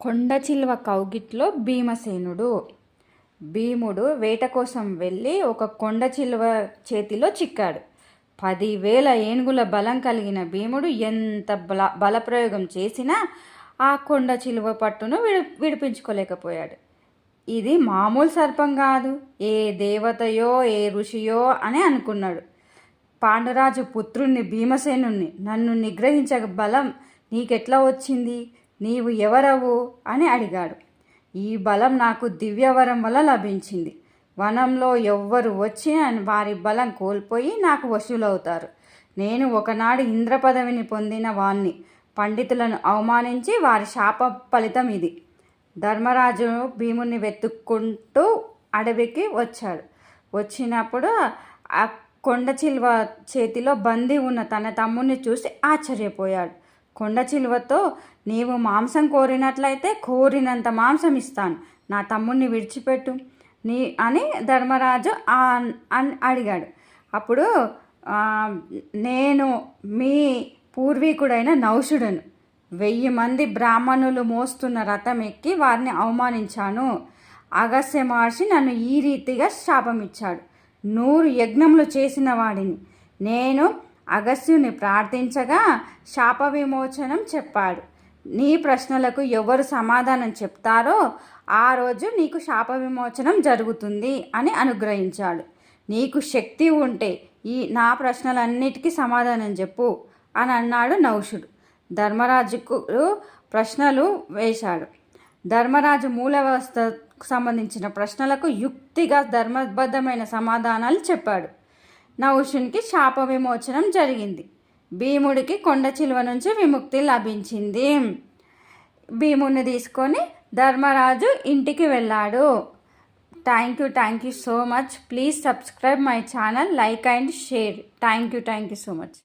కొండచిల్వ కౌగిట్లో భీమసేనుడు. భీముడు వేట కోసం వెళ్ళి ఒక కొండచిల్వ చేతిలో చిక్కాడు. 10,000 ఏనుగుల బలం కలిగిన భీముడు ఎంత బలప్రయోగం చేసినా ఆ కొండచిల్వ పట్టును విడిపించుకోలేకపోయాడు. ఇది మామూలు సర్పం కాదు, ఏ దేవతయో ఏ ఋషియో అని అనుకున్నాడు. పాండురాజు పుత్రుణ్ణి భీమసేనుణ్ణి నన్ను నిగ్రహించగ బలం నీకెట్లా వచ్చింది, నీవు ఎవరవు అని అడిగాడు. ఈ బలం నాకు దివ్యవరం వల్ల లభించింది. వనంలో ఎవ్వరు వచ్చినా వారి బలం కోల్పోయి నాకు వశులవుతారు. నేను ఒకనాడు ఇంద్ర పదవిని పొందిన వాణ్ణి. పండితులను అవమానించి వారి శాప ఫలితం ఇది. ధర్మరాజు భీముని వెతుక్కుంటూ అడవికి వచ్చాడు. వచ్చినప్పుడు ఆ కొండచిల్వ చేతిలో బందీ ఉన్న తన తమ్ముడిని చూసి ఆశ్చర్యపోయాడు. కొండచిల్వతో, నీవు మాంసం కోరినట్లయితే కోరినంత మాంసం ఇస్తాను, నా తమ్ముడిని విడిచిపెట్టు అని ధర్మరాజు అడిగాడు. అప్పుడు నేను మీ పూర్వీకుడైన నౌషుడను. 1000 మంది బ్రాహ్మణులు మోస్తున్న రథం ఎక్కి వారిని అవమానించాను. అగస్త్య మహర్షి నన్ను ఈ రీతిగా శాపమిచ్చాడు. 100 యజ్ఞములు చేసిన వాడిని నేను. అగస్త్యుని ప్రార్థించగా శాప విమోచనం చెప్పాడు. నీ ప్రశ్నలకు ఎవరు సమాధానం చెప్తారో ఆ రోజు నీకు శాప విమోచనం జరుగుతుంది అని అనుగ్రహించాడు. నీకు శక్తి ఉంటే నా ప్రశ్నలన్నిటికీ సమాధానం చెప్పు అని అన్నాడు నౌషుడు. ధర్మరాజుకు ప్రశ్నలు వేశాడు. ధర్మరాజు మూల వ్యవస్థకు సంబంధించిన ప్రశ్నలకు యుక్తిగా ధర్మబద్ధమైన సమాధానాలు చెప్పాడు. నౌషునికి శాప విమోచనం జరిగింది. భీముడికి కొండచిల్వ నుంచి విముక్తి లభించింది. భీముడిని తీసుకొని ధర్మరాజు ఇంటికి వెళ్ళాడు. Thank you so much. Please subscribe my channel, like and share. Thank you so much.